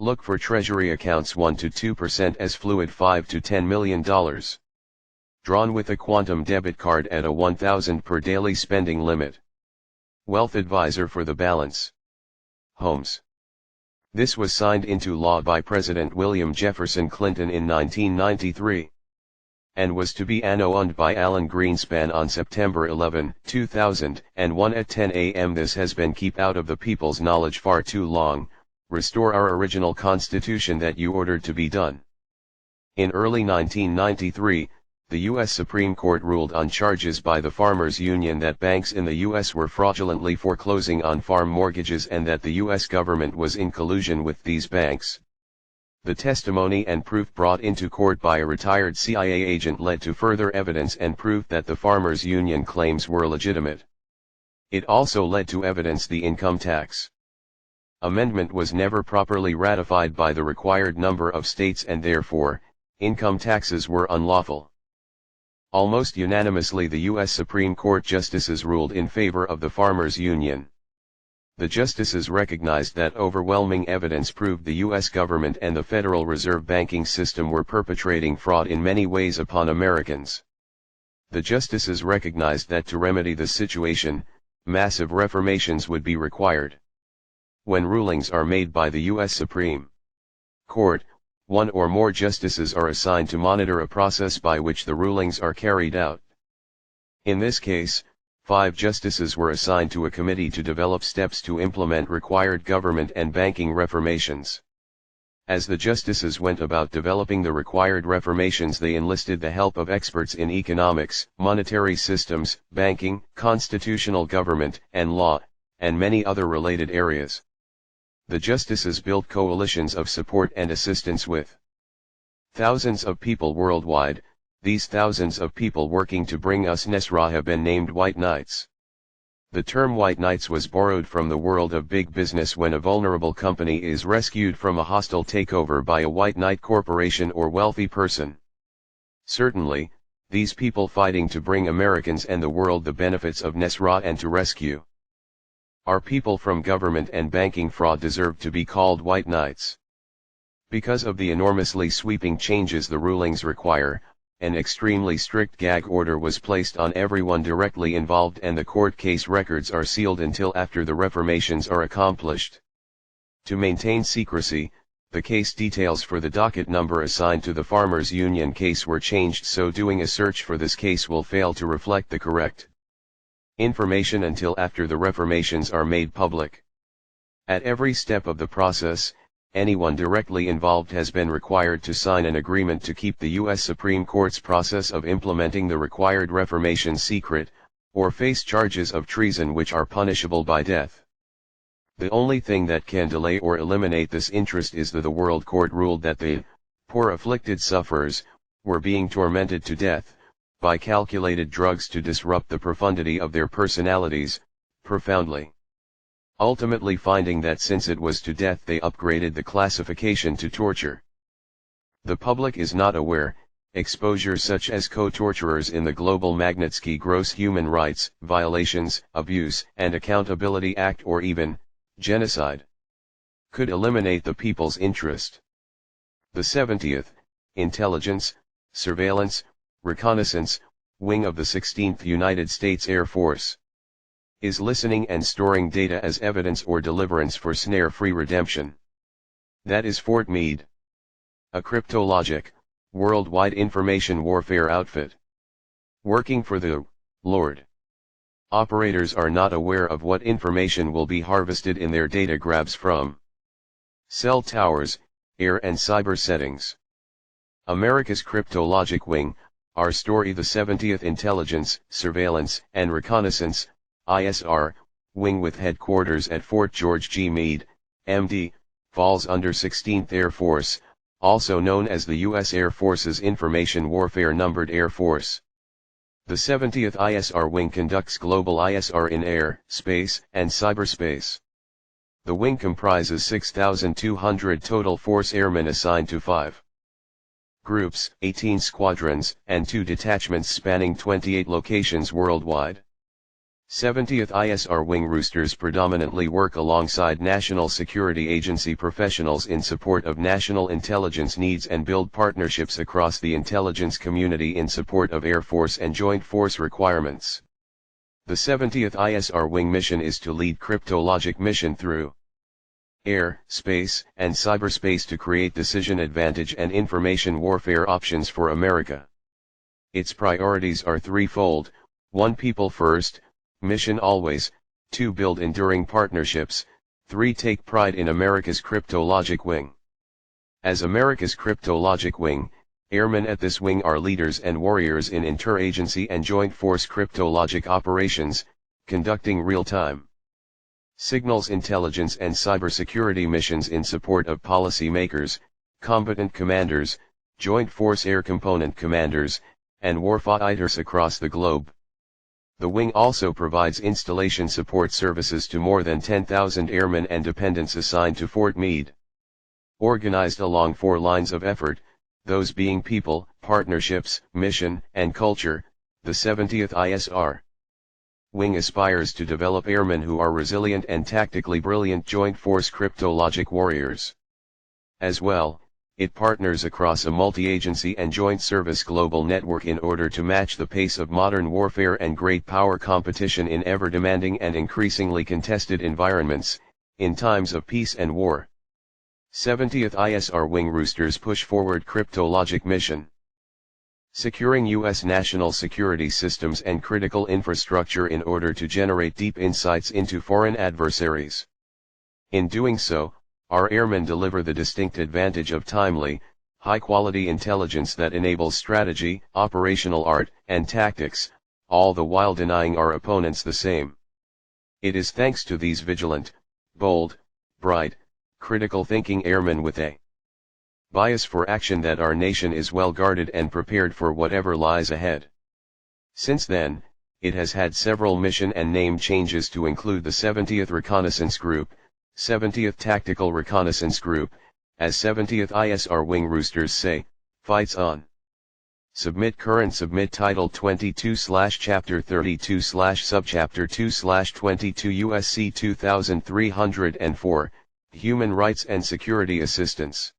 Look for treasury accounts 1 to 2% as fluid $5 to $10 million. Drawn with a quantum debit card at a $1,000 per daily spending limit. Wealth advisor for the balance. Homes. This was signed into law by President William Jefferson Clinton in 1993. And was to be annulled by Alan Greenspan on September 11, 2001 at 10 a.m. This has been kept out of the people's knowledge far too long. Restore our original constitution that you ordered to be done. In early 1993, the U.S. Supreme Court ruled on charges by the Farmers Union that banks in the U.S. were fraudulently foreclosing on farm mortgages and that the U.S. government was in collusion with these banks. The testimony and proof brought into court by a retired CIA agent led to further evidence and proof that the Farmers Union claims were legitimate. It also led to evidence the income tax amendment was never properly ratified by the required number of states and therefore, income taxes were unlawful. Almost unanimously the U.S. Supreme Court justices ruled in favor of the Farmers Union. The justices recognized that overwhelming evidence proved the U.S. government and the Federal Reserve banking system were perpetrating fraud in many ways upon Americans. The justices recognized that to remedy the situation, massive reformations would be required. When rulings are made by the U.S. Supreme Court, one or more justices are assigned to monitor a process by which the rulings are carried out. In this case, 5 justices were assigned to a committee to develop steps to implement required government and banking reformations. As the justices went about developing the required reformations, they enlisted the help of experts in economics, monetary systems, banking, constitutional government, and law, and many other related areas. The justices built coalitions of support and assistance with thousands of people worldwide. These thousands of people working to bring us Nasra have been named White Knights. The term White Knights was borrowed from the world of big business when a vulnerable company is rescued from a hostile takeover by a white knight corporation or wealthy person. Certainly, these people fighting to bring Americans and the world the benefits of Nasra and to rescue our people from government and banking fraud deserve to be called White Knights. Because of the enormously sweeping changes the rulings require, an extremely strict gag order was placed on everyone directly involved and the court case records are sealed until after the reformations are accomplished. To maintain secrecy, the case details for the docket number assigned to the Farmers Union case were changed, so doing a search for this case will fail to reflect the correct information until after the reformations are made public. At every step of the process, anyone directly involved has been required to sign an agreement to keep the U.S. Supreme Court's process of implementing the required reformation secret, or face charges of treason which are punishable by death. The only thing that can delay or eliminate this interest is that the World Court ruled that the poor afflicted sufferers were being tormented to death by calculated drugs to disrupt the profundity of their personalities, profoundly. Ultimately finding that since it was to death they upgraded the classification to torture. The public is not aware, exposure such as co-torturers in the Global Magnitsky Gross Human Rights Violations, Abuse and Accountability Act or even, genocide, could eliminate the people's interest. The 70th, Intelligence, Surveillance, Reconnaissance, Wing of the 16th United States Air Force is listening and storing data as evidence or deliverance for snare-free redemption. That is Fort Meade, a cryptologic, worldwide information warfare outfit, working for the Lord. Operators are not aware of what information will be harvested in their data grabs from cell towers, air and cyber settings. America's cryptologic wing, our story the 70th Intelligence, Surveillance and Reconnaissance, ISR, wing with headquarters at Fort George G. Meade, MD, falls under 16th Air Force, also known as the U.S. Air Force's Information Warfare Numbered Air Force. The 70th ISR wing conducts global ISR in air, space, and cyberspace. The wing comprises 6,200 total force airmen assigned to 5 groups, 18 squadrons, and 2 detachments spanning 28 locations worldwide. 70th ISR Wing Roosters predominantly work alongside National Security Agency professionals in support of national intelligence needs and build partnerships across the intelligence community in support of Air Force and Joint Force requirements. The 70th ISR Wing mission is to lead cryptologic mission through air, space, and cyberspace to create decision advantage and information warfare options for America. Its priorities are threefold: 1. People first, mission always; 2. Build enduring partnerships; 3. Take pride in America's cryptologic wing. As America's cryptologic wing, airmen at this wing are leaders and warriors in interagency and joint force cryptologic operations, conducting real-time signals intelligence and cybersecurity missions in support of policymakers, combatant commanders, joint force air component commanders, and warfighters across the globe. The wing also provides installation support services to more than 10,000 airmen and dependents assigned to Fort Meade. Organized along 4 lines of effort, those being people, partnerships, mission, and culture, the 70th ISR Wing aspires to develop airmen who are resilient and tactically brilliant joint force cryptologic warriors. As well, it partners across a multi-agency and joint service global network in order to match the pace of modern warfare and great power competition in ever-demanding and increasingly contested environments, in times of peace and war. 70th ISR Wing Roosters push forward cryptologic mission. Securing U.S. national security systems and critical infrastructure in order to generate deep insights into foreign adversaries. In doing so, our airmen deliver the distinct advantage of timely, high-quality intelligence that enables strategy, operational art, and tactics, all the while denying our opponents the same. It is thanks to these vigilant, bold, bright, critical thinking airmen with a bias for action that our nation is well guarded and prepared for whatever lies ahead. Since then, it has had several mission and name changes to include the 70th Reconnaissance Group, 70th Tactical Reconnaissance Group, as 70th ISR Wing Roosters say, fights on. Submit title 22/chapter 32/subchapter 2/22 USC 2304, Human Rights and Security Assistance.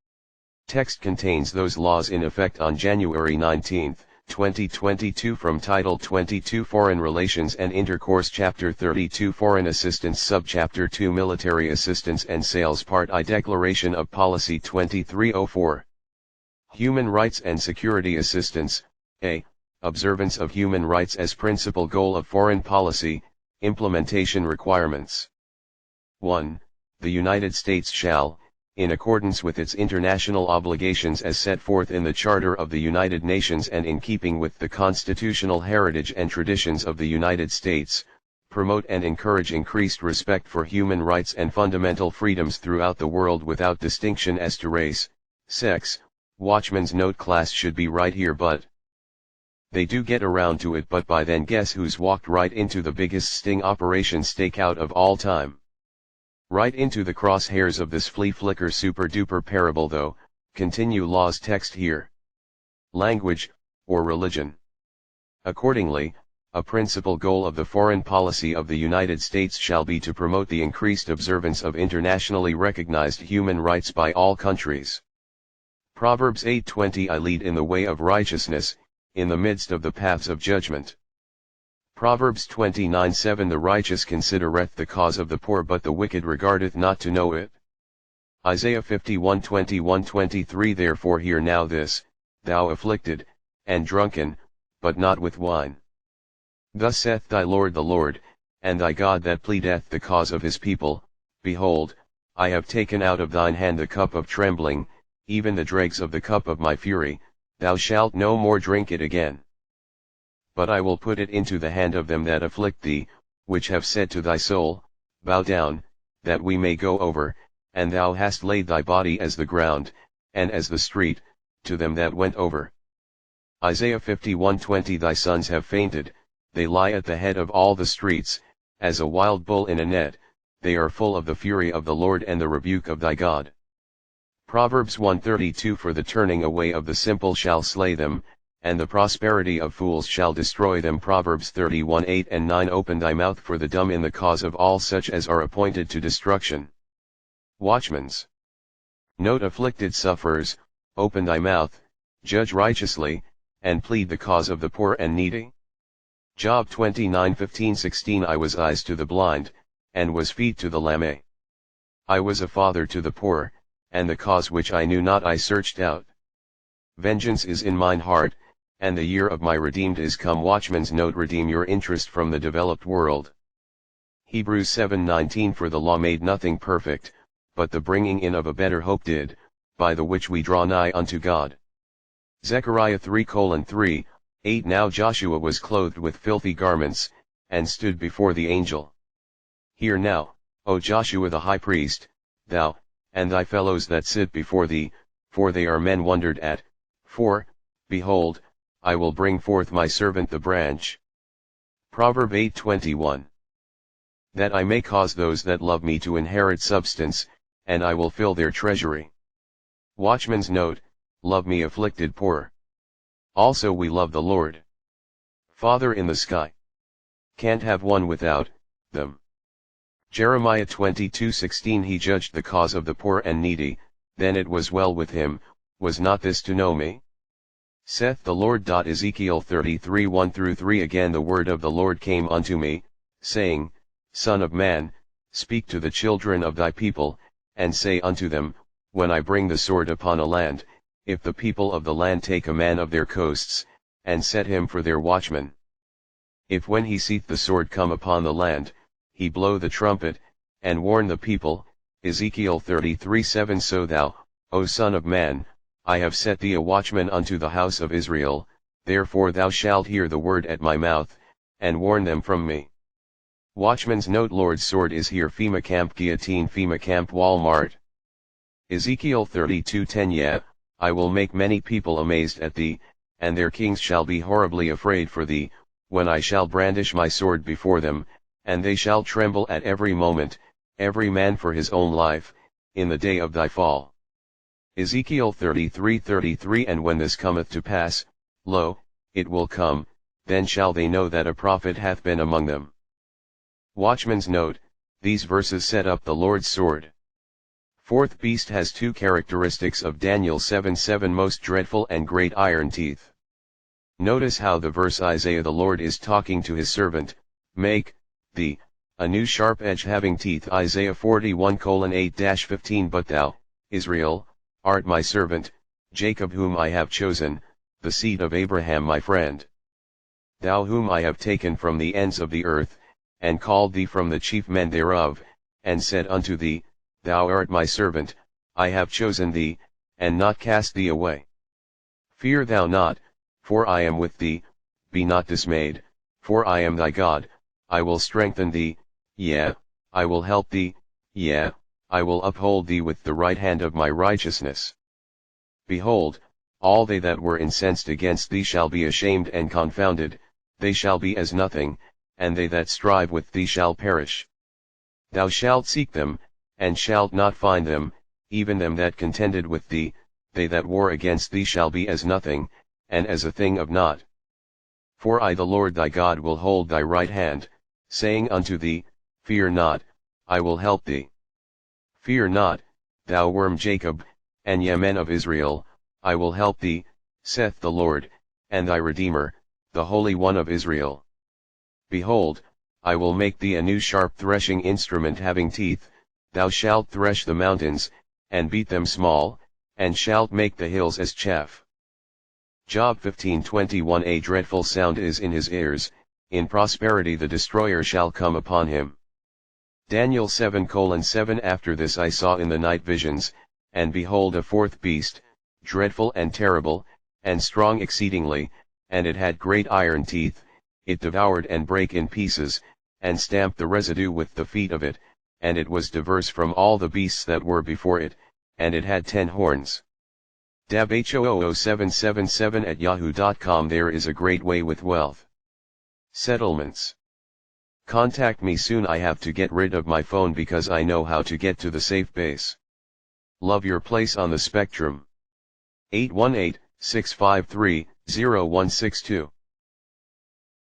Text contains those laws in effect on January 19, 2022 from Title 22 Foreign Relations and Intercourse Chapter 32 Foreign Assistance Subchapter 2 Military Assistance and Sales Part I Declaration of Policy 2304. Human Rights and Security Assistance. A. Observance of human rights as principal goal of foreign policy. Implementation requirements. 1. The United States shall, in accordance with its international obligations as set forth in the Charter of the United Nations and in keeping with the constitutional heritage and traditions of the United States, promote and encourage increased respect for human rights and fundamental freedoms throughout the world without distinction as to race, sex. Watchman's note: class should be right here, but they do get around to it, but by then guess who's walked right into the biggest sting operation stakeout of all time. Right into the crosshairs of this flea flicker super duper parable though. Continue laws text here. Language, or religion. Accordingly, a principal goal of the foreign policy of the United States shall be to promote the increased observance of internationally recognized human rights by all countries. Proverbs 8:20 I lead in the way of righteousness, in the midst of the paths of judgment. Proverbs 29:7 The righteous considereth the cause of the poor, but the wicked regardeth not to know it. Isaiah 51:21-23 Therefore hear now this, thou afflicted, and drunken, but not with wine. Thus saith thy Lord the Lord, and thy God that pleadeth the cause of his people, Behold, I have taken out of thine hand the cup of trembling, even the dregs of the cup of my fury, thou shalt no more drink it again. But I will put it into the hand of them that afflict thee, which have said to thy soul, Bow down, that we may go over, and thou hast laid thy body as the ground, and as the street, to them that went over. Isaiah 51:20 Thy sons have fainted, they lie at the head of all the streets, as a wild bull in a net, they are full of the fury of the Lord and the rebuke of thy God. Proverbs 1:32 For the turning away of the simple shall slay them, and the prosperity of fools shall destroy them. Proverbs 31:8 and 9. Open thy mouth for the dumb in the cause of all such as are appointed to destruction. Watchman's note: afflicted sufferers, open thy mouth, judge righteously, and plead the cause of the poor and needy. Job 29:15-16. I was eyes to the blind, and was feet to the lame. I was a father to the poor, and the cause which I knew not I searched out. Vengeance is in mine heart, and the year of my redeemed is come. Watchman's note: redeem your interest from the developed world. Hebrews 7:19. For the law made nothing perfect, but the bringing in of a better hope did, by the which we draw nigh unto God. Zechariah 3:3-8. Now Joshua was clothed with filthy garments, and stood before the angel. Hear now, O Joshua the high priest, thou, and thy fellows that sit before thee, for they are men wondered at. For, behold, I will bring forth my servant the branch. Proverb 8:21. That I may cause those that love me to inherit substance, and I will fill their treasury. Watchman's note: love me afflicted poor. Also we love the Lord. Father in the sky. Can't have one without them. Jeremiah 22:16. He judged the cause of the poor and needy, then it was well with him. Was not this to know me? Saith the Lord. Ezekiel 33:1-3. Again the word of the Lord came unto me, saying, Son of man, speak to the children of thy people, and say unto them, when I bring the sword upon a land, if the people of the land take a man of their coasts, and set him for their watchman. If when he seeth the sword come upon the land, he blow the trumpet, and warn the people. Ezekiel 33:7. So thou, O son of man, I have set thee a watchman unto the house of Israel, therefore thou shalt hear the word at my mouth, and warn them from me. Watchman's note: Lord's sword is here. FEMA Camp Guillotine. FEMA Camp Walmart. Ezekiel 32:10. Yea, I will make many people amazed at thee, and their kings shall be horribly afraid for thee, when I shall brandish my sword before them, and they shall tremble at every moment, every man for his own life, in the day of thy fall. Ezekiel 33:33. And when this cometh to pass, lo, it will come, then shall they know that a prophet hath been among them. Watchman's note: these verses set up the Lord's sword. Fourth beast has two characteristics of Daniel 7:7: most dreadful and great iron teeth. Notice how the verse Isaiah the Lord is talking to his servant, make thee a new sharp edge having teeth. Isaiah 41:8-15. But thou, Israel, art my servant, Jacob whom I have chosen, the seed of Abraham my friend. Thou whom I have taken from the ends of the earth, and called thee from the chief men thereof, and said unto thee, Thou art my servant, I have chosen thee, and not cast thee away. Fear thou not, for I am with thee, be not dismayed, for I am thy God, I will strengthen thee, yea, I will help thee, yea, I will uphold thee with the right hand of my righteousness. Behold, all they that were incensed against thee shall be ashamed and confounded, they shall be as nothing, and they that strive with thee shall perish. Thou shalt seek them, and shalt not find them, even them that contended with thee, they that war against thee shall be as nothing, and as a thing of naught. For I the Lord thy God will hold thy right hand, saying unto thee, Fear not, I will help thee. Fear not, thou worm Jacob, and ye men of Israel, I will help thee, saith the Lord, and thy Redeemer, the Holy One of Israel. Behold, I will make thee a new sharp threshing instrument having teeth, thou shalt thresh the mountains, and beat them small, and shalt make the hills as chaff. Job 15:21. A dreadful sound is in his ears, in prosperity the destroyer shall come upon him. Daniel 7:7. After this I saw in the night visions, and behold a fourth beast, dreadful and terrible, and strong exceedingly, and it had great iron teeth, it devoured and brake in pieces, and stamped the residue with the feet of it, and it was diverse from all the beasts that were before it, and it had 10 horns. Dab H00777 @yahoo.com. There is a great way with wealth. Settlements. Contact me soon. I have to get rid of my phone because I know how to get to the safe base. Love your place on the spectrum. 818 653-0162.